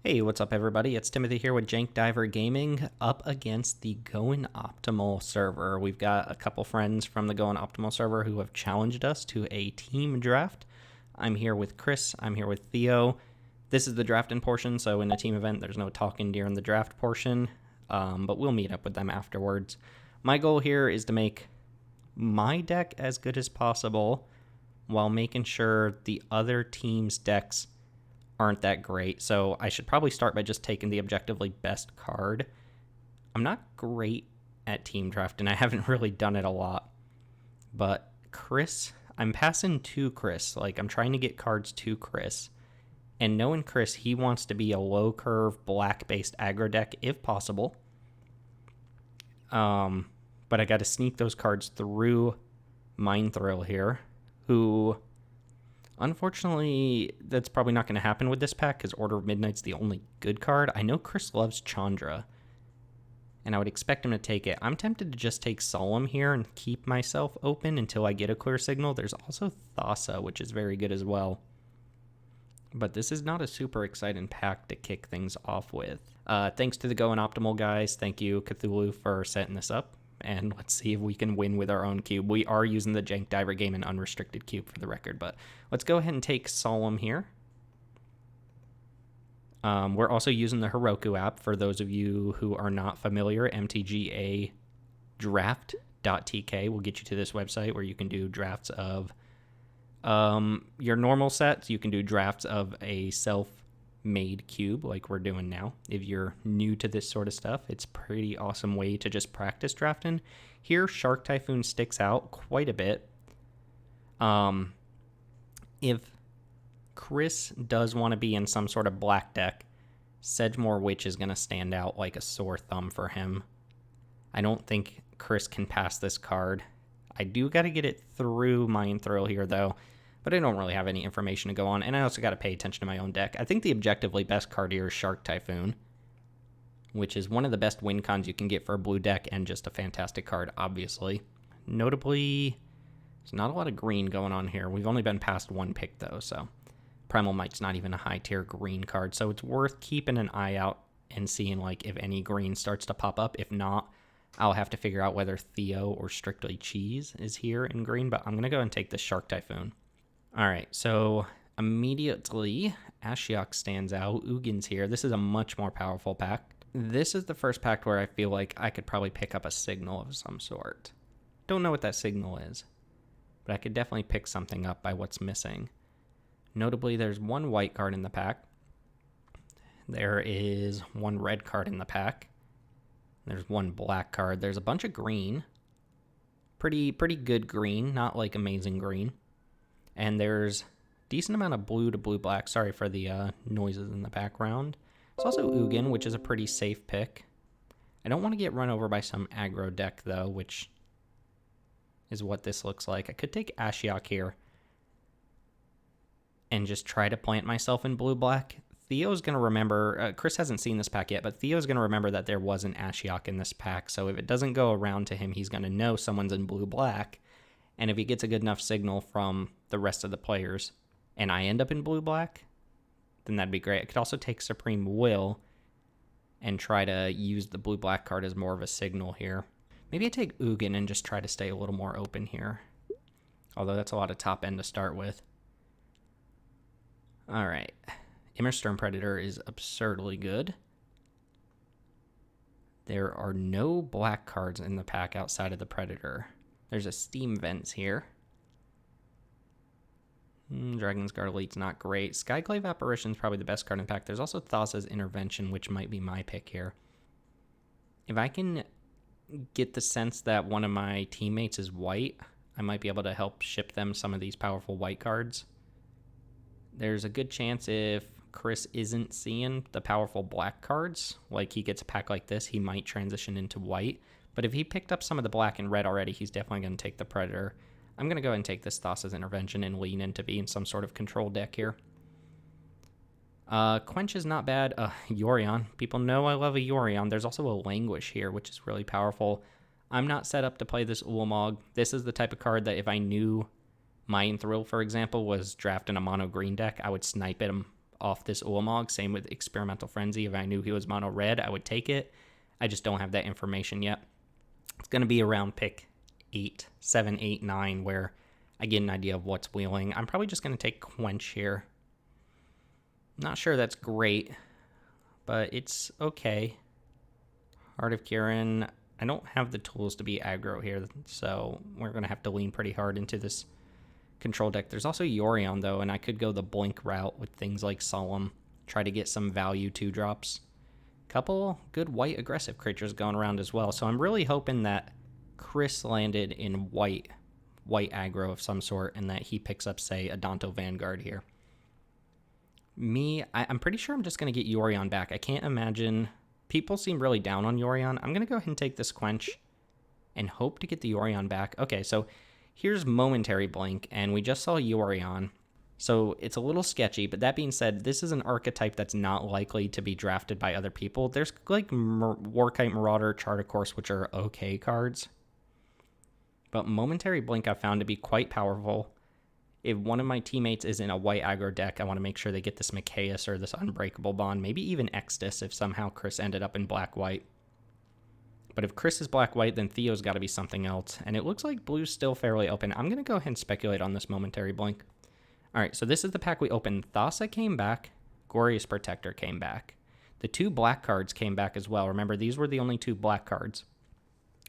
Hey, what's up, everybody? It's Timothy here with Jank Diver Gaming up against the Going Optimal server. We've got a couple friends from the Going Optimal server who have challenged us to a team draft. I'm here with Chris. I'm here with Theo. This is the drafting portion, so in a team event, there's no talking during the draft portion, but we'll meet up with them afterwards. My goal here is to make my deck as good as possible while making sure the other team's decks aren't that great. So I should probably start by just taking the objectively best card. I'm not great at team draft, and I haven't really done it a lot. But Chris, I'm passing to Chris. Like, I'm trying to get cards to Chris. And knowing Chris, he wants to be a low curve, black-based aggro deck if possible. But I got to sneak those cards through Mind Thrill here, who... Unfortunately, that's probably not going to happen with this pack because Order of Midnight's the only good card. I know Chris loves Chandra, and I would expect him to take it. I'm tempted to just take Solemn here and keep myself open until I get a clear signal. There's also Thassa, which is very good as well. But this is not a super exciting pack to kick things off with. Thanks to the Going Optimal guys. Thank you, Cthulhu, for setting this up. And let's see if we can win with our own cube. We are using the Jank Diver game and unrestricted cube for the record, but let's go ahead and take Solemn here. We're also using the Heroku app for those of you who are not familiar. MTGA draft.tk will get you to this website where you can do drafts of your normal sets. You can do drafts of a self-made cube like we're doing now. If you're new to this sort of stuff, it's a pretty awesome way to just practice drafting. Here, Shark Typhoon sticks out quite a bit. If Chris does want to be in some sort of black deck, Sedgemoor Witch is going to stand out like a sore thumb for him. I don't think Chris can pass this card. I do got to get it through Mind Thrill here, though, but I don't really have any information to go on, and I also got to pay attention to my own deck. I think the objectively best card here is Shark Typhoon, which is one of the best win cons you can get for a blue deck, and just a fantastic card, obviously. Notably, there's not a lot of green going on here. We've only been past one pick, though, so Primal Might's not even a high-tier green card, so it's worth keeping an eye out and seeing like if any green starts to pop up. If not, I'll have to figure out whether Theo or Strictly Cheese is here in green, but I'm going to go and take the Shark Typhoon. All right, so immediately Ashiok stands out. Ugin's here. This is a much more powerful pack. This is the first pack where I feel like I could probably pick up a signal of some sort. Don't know what that signal is, but I could definitely pick something up by what's missing. Notably, there's one white card in the pack. There is one red card in the pack. There's one black card. There's a bunch of green. Pretty good green, not like amazing green. And there's a decent amount of blue to blue-black. Sorry for the noises in the background. There's also Ugin, which is a pretty safe pick. I don't want to get run over by some aggro deck, though, which is what this looks like. I could take Ashiok here and just try to plant myself in blue-black. Theo's going to remember, Chris hasn't seen this pack yet, but Theo's going to remember that there was an Ashiok in this pack, so if it doesn't go around to him, he's going to know someone's in blue-black, and if he gets a good enough signal from the rest of the players, and I end up in blue-black, then that'd be great. I could also take Supreme Will and try to use the blue-black card as more of a signal here. Maybe I take Ugin and just try to stay a little more open here, although that's a lot of top end to start with. All right. Immerstern Predator is absurdly good. There are no black cards in the pack outside of the Predator. There's a Steam Vents here. Dragon's Guard Elite's not great. Skyclave Apparition's probably the best card in the pack. There's also Thassa's Intervention, which might be my pick here. If I can get the sense that one of my teammates is white, I might be able to help ship them some of these powerful white cards. There's a good chance if Chris isn't seeing the powerful black cards, like he gets a pack like this, he might transition into white. But if he picked up some of the black and red already, he's definitely going to take the Predator. I'm going to go ahead and take this Thassa's Intervention and lean into being some sort of control deck here. Quench is not bad. Yorion. People know I love a Yorion. There's also a Languish here, which is really powerful. I'm not set up to play this Ulamog. This is the type of card that if I knew Mind Thrill, for example, was drafting a mono green deck, I would snipe at him off this Ulamog. Same with Experimental Frenzy. If I knew he was mono red, I would take it. I just don't have that information yet. It's going to be around pick 8, 7, 8, 9, where I get an idea of what's wheeling. I'm probably just going to take Quench here. Not sure that's great, but it's okay. Heart of Kirin. I don't have the tools to be aggro here, so we're going to have to lean pretty hard into this control deck. There's also Yorion, though, and I could go the Blink route with things like Solemn, try to get some value 2-drops. Couple good white aggressive creatures going around as well, so I'm really hoping that Chris landed in white aggro of some sort, and that he picks up, say, a Danto Vanguard here. I'm pretty sure I'm just going to get Yorion back. I can't imagine... People seem really down on Yorion. I'm going to go ahead and take this Quench and hope to get the Yorion back. Okay, so here's Momentary Blink, and we just saw Yorion. So it's a little sketchy, but that being said, this is an archetype that's not likely to be drafted by other people. There's like Warkite Marauder, Chart Course, which are okay cards. But Momentary Blink I found to be quite powerful. If one of my teammates is in a white aggro deck, I want to make sure they get this Mikaeus or this Unbreakable Bond, maybe even Extus if somehow Chris ended up in black-white. But if Chris is black-white, then Theo's got to be something else. And it looks like blue's still fairly open. I'm going to go ahead and speculate on this Momentary Blink. All right, so this is the pack we opened. Thassa came back. Glorious Protector came back. The 2 black cards came back as well. Remember, these were the only 2 black cards.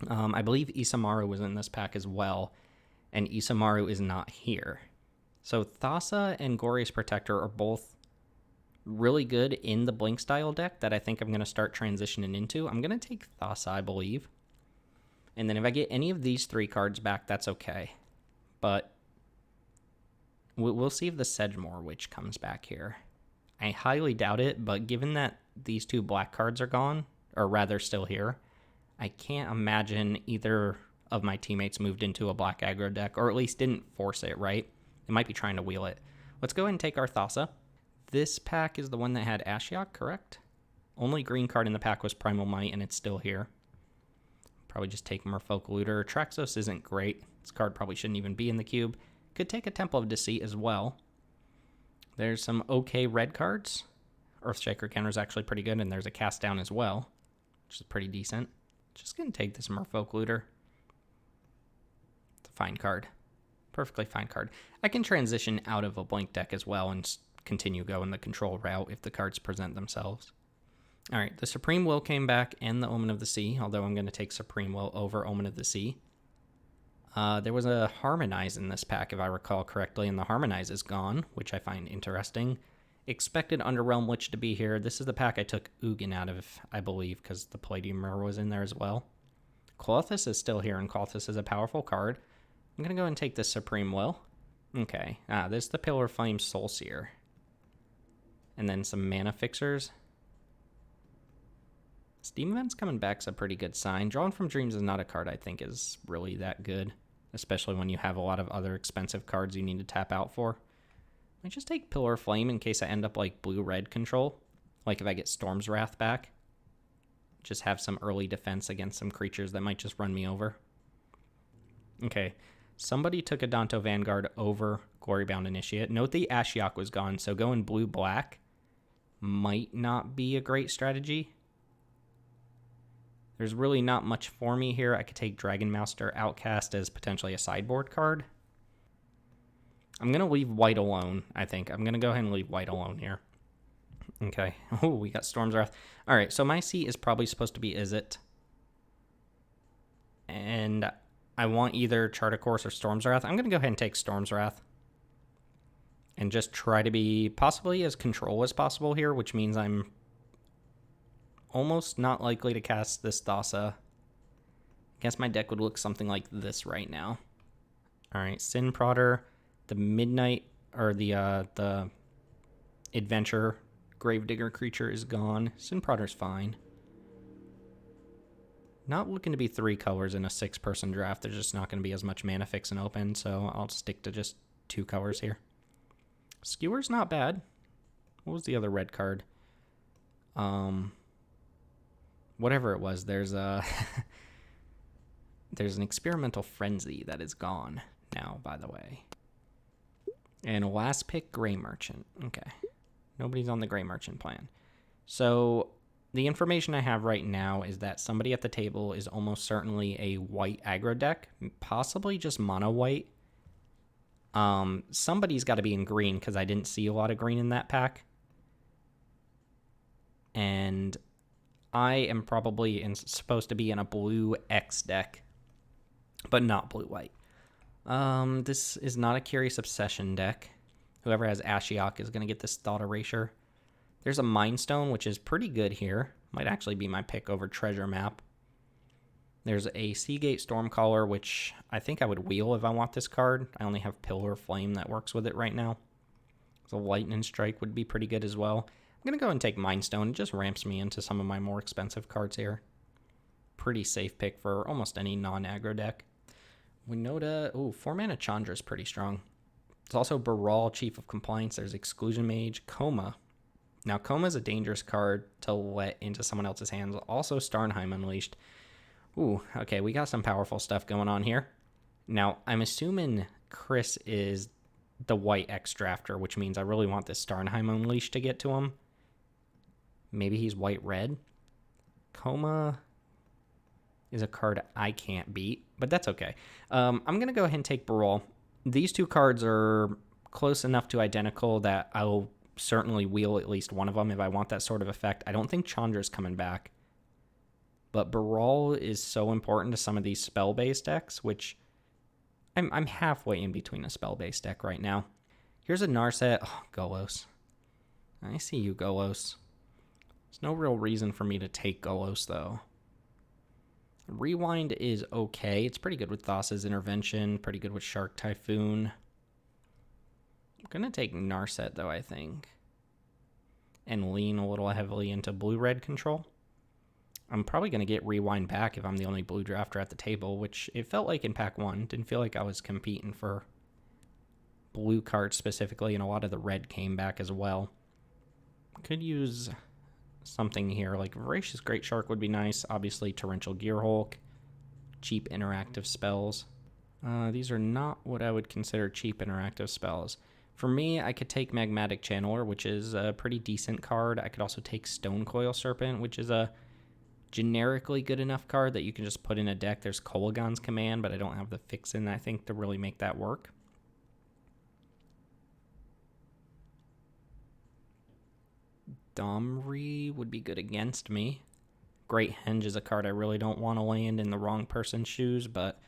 I believe Isamaru was in this pack as well, and Isamaru is not here. So Thassa and Glorious Protector are both really good in the Blink style deck that I think I'm going to start transitioning into. I'm going to take Thassa, I believe. And then if I get any of these 3 cards back, that's okay. But we'll see if the Sedgemoor Witch comes back here. I highly doubt it, but given that these 2 black cards are gone, or rather still here, I can't imagine either of my teammates moved into a black aggro deck, or at least didn't force it, right? They might be trying to wheel it. Let's go ahead and take our Thassa. This pack is the one that had Ashiok, correct? Only green card in the pack was Primal Might, and it's still here. Probably just take Merfolk Looter. Traxos isn't great. This card probably shouldn't even be in the cube. Could take a Temple of Deceit as well. There's some okay red cards. Earthshaker counter is actually pretty good, and there's a Cast Down as well, which is pretty decent. Just going to take this Merfolk Looter. It's a fine card. Perfectly fine card. I can transition out of a Blink deck as well and continue going the control route if the cards present themselves. All right, the Supreme Will came back and the Omen of the Sea, although I'm going to take Supreme Will over Omen of the Sea. There was a Harmonize in this pack, if I recall correctly, and the Harmonize is gone, which I find interesting. Expected Underrealm Witch to be here. This is the pack I took Ugin out of, I believe, because the Palladium Mirror was in there as well. Klothys is still here, and Klothys is a powerful card. I'm going to go and take this Supreme Will. Okay, this is the Pillar of Flame Soulseer. And then some mana fixers. Steam Events coming back is a pretty good sign. Drawn from Dreams is not a card I think is really that good, especially when you have a lot of other expensive cards you need to tap out for. I just take Pillar of Flame in case I end up like blue-red control. Like if I get Storm's Wrath back. Just have some early defense against some creatures that might just run me over. Okay, somebody took a Danto Vanguard over Glorybound Initiate. Note the Ashiok was gone, so going blue-black might not be a great strategy. There's really not much for me here. I could take Dragon Master Outcast as potentially a sideboard card. I'm going to leave white alone, I think. I'm going to go ahead and leave white alone here. Okay. Oh, we got Storm's Wrath. All right, so my seat is probably supposed to be Izzet. And I want either Chart Course or Storm's Wrath. I'm going to go ahead and take Storm's Wrath. And just try to be possibly as control as possible here, which means I'm almost not likely to cast this Thassa. I guess my deck would look something like this right now. All right, Sin Prodder, the Midnight, or the Adventure Gravedigger creature is gone. Sin Prodder's fine. Not looking to be 3 colors in a 6-person draft. There's just not going to be as much mana fix and open, so I'll stick to just 2 colors here. Skewer's not bad. What was the other red card? Whatever it was, there's a there's an Experimental Frenzy that is gone now, by the way. And last pick, Gray Merchant. Okay. Nobody's on the Gray Merchant plan. So the information I have right now is that somebody at the table is almost certainly a white aggro deck, possibly just mono white. Somebody's got to be in green because I didn't see a lot of green in that pack. And I am probably supposed to be in a blue X deck, but not blue-white. This is not a Curious Obsession deck. Whoever has Ashiok is going to get this Thought Erasure. There's a Mind Stone, which is pretty good here. Might actually be my pick over Treasure Map. There's a Seagate Stormcaller, which I think I would wheel if I want this card. I only have Pillar Flame that works with it right now. So Lightning Strike would be pretty good as well. I'm going to go and take Mind Stone. It just ramps me into some of my more expensive cards here. Pretty safe pick for almost any non-aggro deck. Winota, 4-mana Chandra is pretty strong. It's also Baral, Chief of Compliance. There's Exclusion Mage, Coma. Now, Coma is a dangerous card to let into someone else's hands. Also, Starnheim Unleashed. Ooh, okay, we got some powerful stuff going on here. Now, I'm assuming Chris is the white X drafter, which means I really want this Starnheim Unleashed to get to him. Maybe he's white-red. Coma is a card I can't beat, but that's okay. I'm going to go ahead and take Baral. These two cards are close enough to identical that I'll certainly wheel at least one of them if I want that sort of effect. I don't think Chandra's coming back, but Baral is so important to some of these spell-based decks, which I'm halfway in between a spell-based deck right now. Here's a Narset. Oh, Golos. I see you, Golos. There's no real reason for me to take Golos, though. Rewind is okay. It's pretty good with Thassa's Intervention, pretty good with Shark Typhoon. I'm going to take Narset, though, I think, and lean a little heavily into blue-red control. I'm probably going to get Rewind back if I'm the only blue drafter at the table, which it felt like in Pack 1. Didn't feel like I was competing for blue cards specifically, and a lot of the red came back as well. Could use something here, like Voracious Great Shark would be nice. Obviously, Torrential Gearhulk, cheap interactive spells. These are not what I would consider cheap interactive spells. For me, I could take Magmatic Channeler, which is a pretty decent card. I could also take Stonecoil Serpent, which is a generically good enough card that you can just put in a deck. There's Kolaghan's Command, but I don't have the fix in, I think, to really make that work. Domri would be good against me. Great Henge is a card I really don't want to land in the wrong person's shoes, but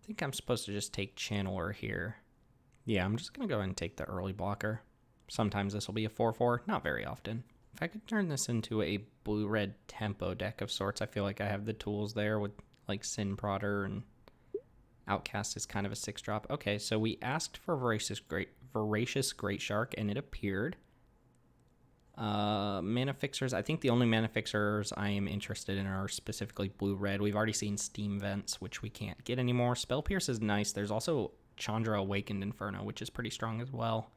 I think I'm supposed to just take Channeler here. Yeah, I'm just going to go ahead and take the early blocker. Sometimes this will be a 4-4, not very often. If I could turn this into a blue-red tempo deck of sorts, I feel like I have the tools there with like Sin Prodder, and Outcast is kind of a 6-drop. Okay, so we asked for Voracious Great Shark, and it appeared. Mana Fixers, I think the only Mana Fixers I am interested in are specifically blue-red. We've already seen Steam Vents, which we can't get anymore. Spell Pierce is nice. There's also Chandra Awakened Inferno, which is pretty strong as well.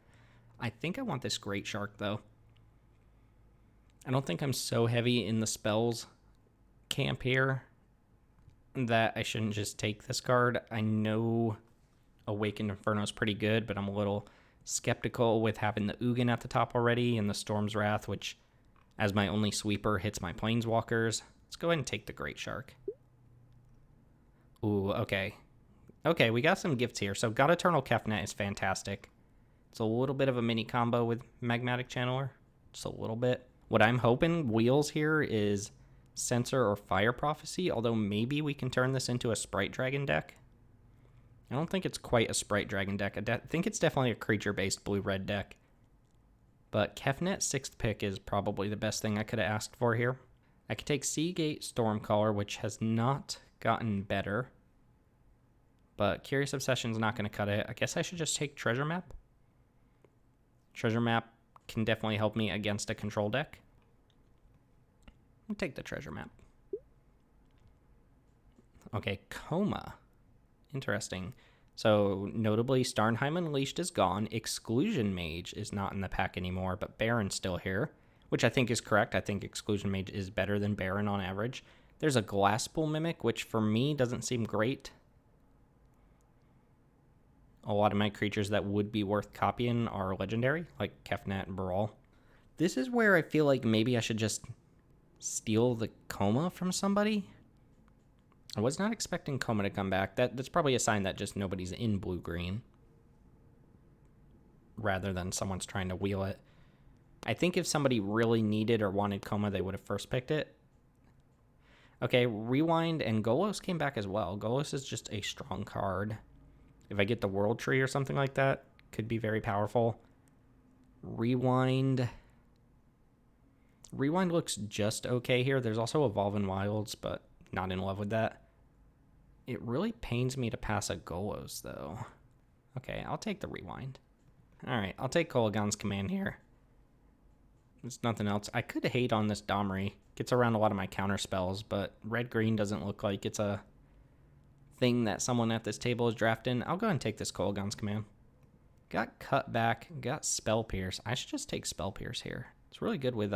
I think I want this Great Shark, though. I don't think I'm so heavy in the spells camp here that I shouldn't just take this card. I know Awakened Inferno is pretty good, but I'm a little skeptical with having the Ugin at the top already and the Storm's Wrath, which, as my only sweeper, hits my Planeswalkers. Let's go ahead and take the Great Shark. Ooh, okay. Okay, we got some gifts here. So God Eternal Kefnet is fantastic. It's a little bit of a mini combo with Magmatic Channeler. Just a little bit. What I'm hoping wheels here is Censor or Fire Prophecy, although maybe we can turn this into a Sprite Dragon deck. I don't think it's quite a Sprite Dragon deck. I think it's definitely a creature-based blue-red deck. But Kefnet 6th pick is probably the best thing I could have asked for here. I could take Seagate Stormcaller, which has not gotten better. But Curious Obsession's not going to cut it. I guess I should just take Treasure Map. Treasure Map can definitely help me against a control deck. I'll take the Treasure Map. Okay, Coma. Interesting. So, notably, Starnheim Unleashed is gone. Exclusion Mage is not in the pack anymore, but Baron's still here, which I think is correct. I think Exclusion Mage is better than Baron on average. There's a Glasspool Mimic, which for me doesn't seem great. A lot of my creatures that would be worth copying are legendary, like Kefnet and Baral. This is where I feel like maybe I should just steal the Coma from somebody. I was not expecting Coma to come back. That's probably a sign that just nobody's in blue-green, rather than someone's trying to wheel it. I think if somebody really needed or wanted Coma, they would have first picked it. Okay, Rewind and Golos came back as well. Golos is just a strong card. If I get the World Tree or something like that, could be very powerful. Rewind looks just okay here. There's also Evolving Wilds, but not in love with that. It really pains me to pass a Golos, though. Okay, I'll take the Rewind. Alright, I'll take Kolaghan's Command here. There's nothing else. I could hate on this Domri. Gets around a lot of my counter spells, but red-green doesn't look like it's a thing that someone at this table is drafting. I'll go ahead and take this Kolaghan's Command. Got Cut Back, got Spell Pierce. I should just take Spell Pierce here. It's really good with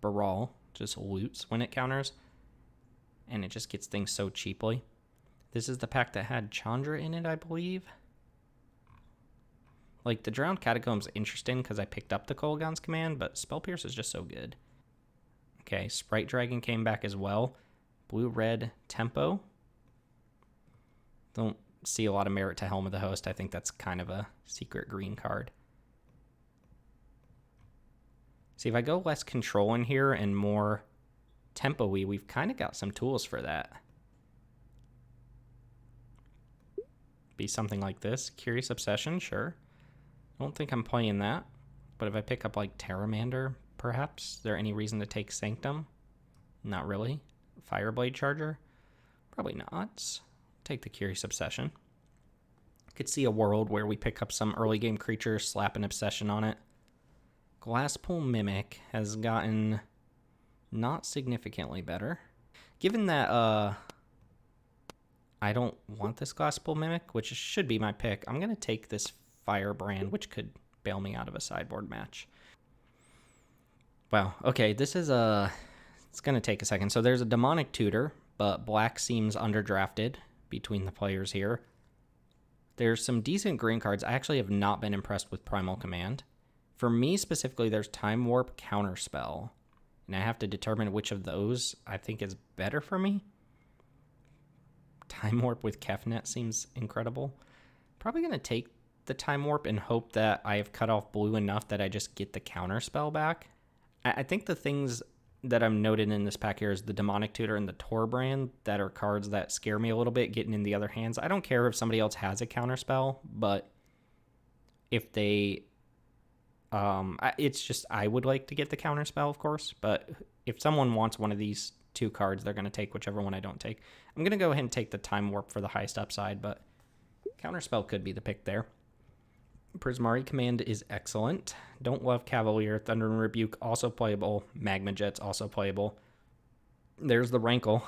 Baral. Just loots when it counters. And it just gets things so cheaply. This is the pack that had Chandra in it, I believe. Like, the Drowned Catacomb's interesting because I picked up the Kolaghan's Command, but Spell Pierce is just so good. Okay, Sprite Dragon came back as well. Blue-red Tempo. Don't see a lot of merit to Helm of the Host. I think that's kind of a secret green card. See, if I go less control in here and more tempo-y, we've kind of got some tools for that. Be something like this. Curious Obsession, sure. I don't think I'm playing that. But if I pick up like Terramander, perhaps, is there any reason to take Sanctum? Not really. Fireblade Charger? Probably not. Take the Curious Obsession. Could see a world where we pick up some early game creature, slap an Obsession on it. Glasspool Mimic has gotten not significantly better. Given that I don't want this Glasspool Mimic, which should be my pick, I'm going to take this Firebrand, which could bail me out of a sideboard match. Wow, okay, this is it's going to take a second. So there's a Demonic Tutor, but black seems underdrafted between the players here. There's some decent green cards. I actually have not been impressed with Primal Command. For me specifically, there's Time Warp, Counterspell, and I have to determine which of those I think is better for me. Time Warp with Kefnet seems incredible. Probably going to take the Time Warp and hope that I have cut off blue enough that I just get the Counterspell back. I think the things that I'm noted in this pack here is the Demonic Tutor and the Torbrand that are cards that scare me a little bit getting in the other hands. I don't care if somebody else has a Counterspell, but if they... it's just I would like to get the Counterspell, of course, but if someone wants one of these two cards, they're going to take whichever one I don't take. I'm going to go ahead and take the Time Warp for the highest upside, but Counterspell could be the pick there. Prismari Command is excellent. Don't love Cavalier. Thunder and Rebuke, also playable. Magma Jet's also playable. There's the Rankle.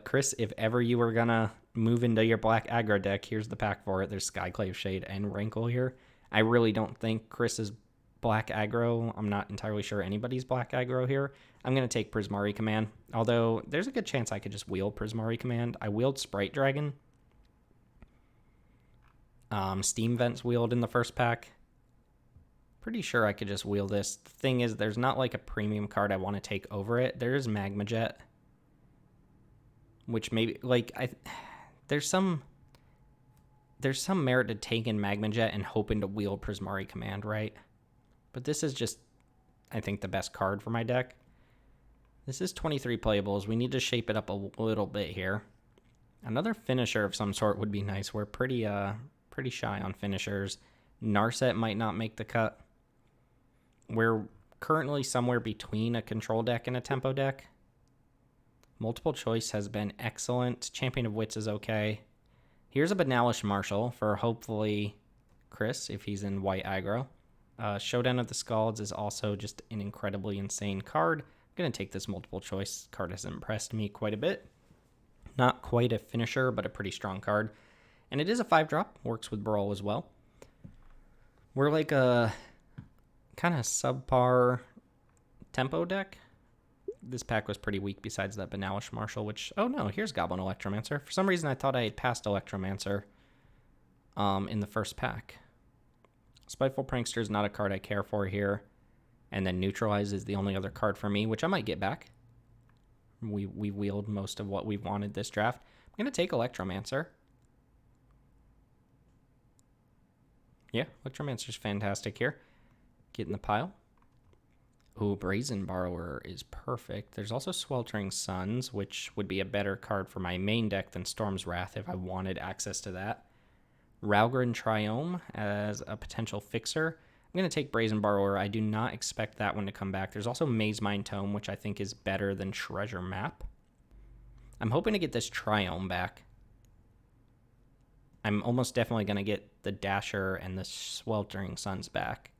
Chris, if ever you were going to move into your black aggro deck, here's the pack for it. There's Skyclave Shade and Rankle here. I really don't think Chris is black aggro. I'm not entirely sure anybody's black aggro here. I'm going to take Prismari Command, although there's a good chance I could just wield Prismari Command. I wield Sprite Dragon. Steam Vents wheeled in the first pack. Pretty sure I could just wheel this. The thing is, there's not like a premium card I want to take over it. There's Magma Jet, which maybe like there's some merit to taking Magma Jet and hoping to wield Prismari Command, right? But this is just, I think, the best card for my deck. This is 23 playables. We need to shape it up a little bit here. Another finisher of some sort would be nice. We're pretty shy on finishers. Narset might not make the cut. We're currently somewhere between a control deck and a tempo deck. Multiple choice has been excellent. Champion of Wits is okay. Here's a Banalish Marshal for hopefully Chris, if he's in white aggro. Showdown of the Scalds is also just an incredibly insane card. I'm going to take this multiple choice. Card has impressed me quite a bit. Not quite a finisher, but a pretty strong card. And it is a 5-drop. Works with Brawl as well. We're like a kind of subpar tempo deck. This pack was pretty weak besides that Banalish Marshal, which... Oh no, here's Goblin Electromancer. For some reason, I thought I had passed Electromancer in the first pack. Spiteful Prankster is not a card I care for here. And then Neutralize is the only other card for me, which I might get back. We wheeled most of what we wanted this draft. I'm going to take Electromancer. Yeah, Electromancer's fantastic here. Get in the pile. Ooh, Brazen Borrower is perfect. There's also Sweltering Suns, which would be a better card for my main deck than Storm's Wrath if I wanted access to that. Ralgren Triome as a potential fixer. I'm going to take Brazen Borrower. I do not expect that one to come back. There's also Maze Mine Tome, which I think is better than Treasure Map. I'm hoping to get this Triome back. I'm almost definitely going to get the Dasher and the Sweltering Suns back.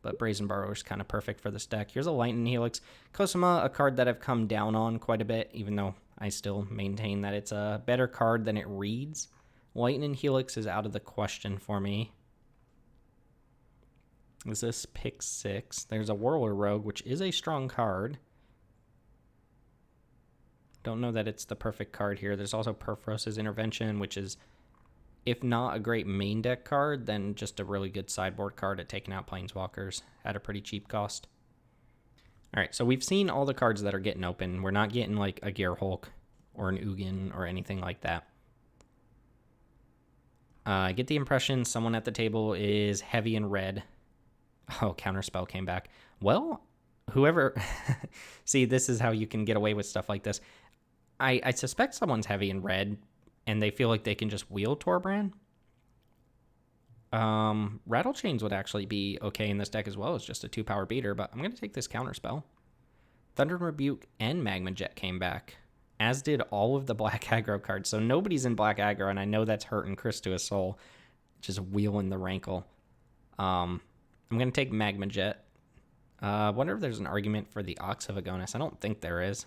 But Brazen Borrower is kind of perfect for this deck. Here's a Lightning Helix. Cosima, a card that I've come down on quite a bit, even though I still maintain that it's a better card than it reads. Lightning Helix is out of the question for me. Is this pick 6? There's a Whirler Rogue, which is a strong card. Don't know that it's the perfect card here. There's also Perforos's Intervention, which is, if not a great main deck card, then just a really good sideboard card at taking out Planeswalkers at a pretty cheap cost. All right, so we've seen all the cards that are getting open. We're not getting like a Gearhulk or an Ugin or anything like that. I get the impression someone at the table is heavy in red. Oh, Counterspell came back. Well, whoever... See, this is how you can get away with stuff like this. I suspect someone's heavy in red, and they feel like they can just wheel Torbrand. Rattle Chains would actually be okay in this deck as well as just a 2-power beater, but I'm going to take this Counterspell. Thunder Rebuke and Magma Jet came back, as did all of the black aggro cards. So nobody's in black aggro, and I know that's hurting Chris to his soul, just wheeling the rankle. I'm going to take Magma Jet. Wonder if there's an argument for the Ox of Agonis. I don't think there is.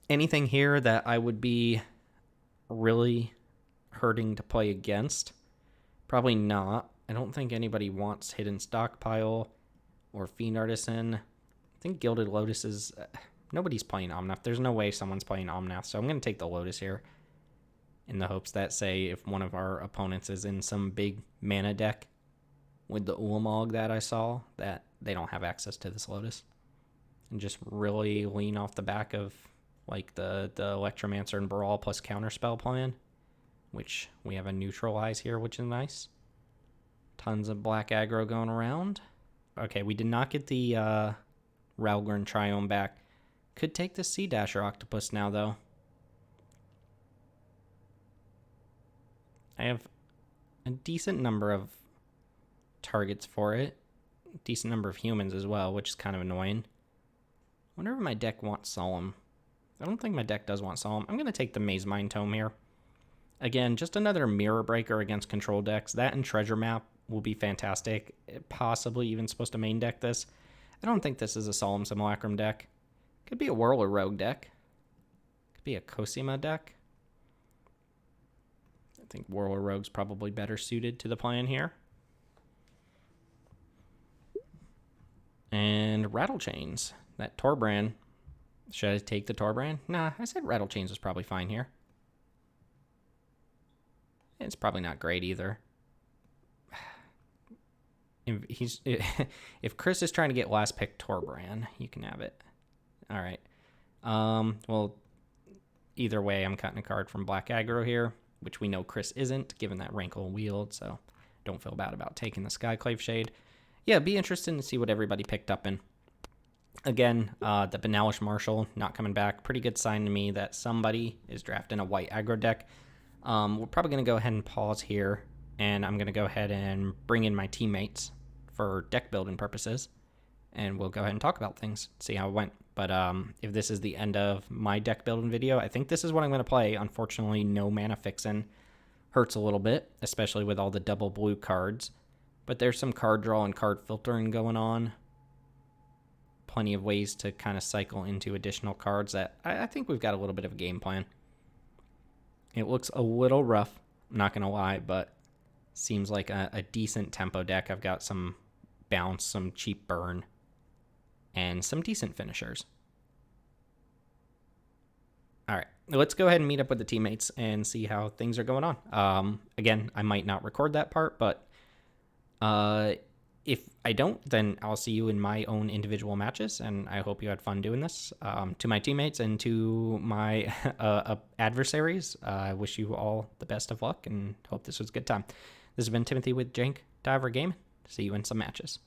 Anything here that I would be really hurting to play against? Probably not. I don't think anybody wants Hidden Stockpile or Fiend Artisan. I think Gilded Lotus is... nobody's playing Omnath. There's no way someone's playing Omnath, so I'm going to take the Lotus here in the hopes that, say, if one of our opponents is in some big mana deck with the Ulamog that I saw, that they don't have access to this Lotus. And just really lean off the back of like the Electromancer and Brawl plus Counterspell plan, which we have a Neutralize here, which is nice. Tons of black aggro going around. Okay, we did not get the Ralgren Triome back. Could take the Sea Dasher Octopus now, though. I have a decent number of targets for it. Decent number of humans as well, which is kind of annoying. Wonder if my deck wants Solemn. I don't think my deck does want Solemn. I'm going to take the Maze Mine Tome here. Again, just another mirror breaker against control decks. That and Treasure Map will be fantastic. Possibly even supposed to main deck this. I don't think this is a Solemn Simulacrum deck. Could be a Whirler Rogue deck. Could be a Cosima deck. I think Whirler Rogue's probably better suited to the plan here. And Rattle Chains. That Torbrand. Should I take the Torbrand? Nah, I said Rattle Chains was probably fine here. It's probably not great either. If Chris is trying to get last pick Torbrand, you can have it. All right. Well, either way, I'm cutting a card from black aggro here, which we know Chris isn't, given that Rankle wield, so don't feel bad about taking the Skyclave Shade. Yeah, be interested to see what everybody picked up in. Again, the Benalish Marshal not coming back. Pretty good sign to me that somebody is drafting a white aggro deck. We're probably going to go ahead and pause here, and I'm going to go ahead and bring in my teammates for deck building purposes, and we'll go ahead and talk about things, see how it went. But if this is the end of my deck building video, I think this is what I'm going to play. Unfortunately, no Mana Fixin' hurts a little bit, especially with all the double blue cards. But there's some card draw and card filtering going on. Plenty of ways to kind of cycle into additional cards that I think we've got a little bit of a game plan. It looks a little rough, I'm not going to lie, but seems like a decent tempo deck. I've got some bounce, some cheap burn, and some decent finishers. All right, let's go ahead and meet up with the teammates and see how things are going on. Again, I might not record that part, but If I don't, then I'll see you in my own individual matches, and I hope you had fun doing this. To my teammates and to my adversaries, I wish you all the best of luck and hope this was a good time. This has been Timothy with Jank Diver Game. See you in some matches.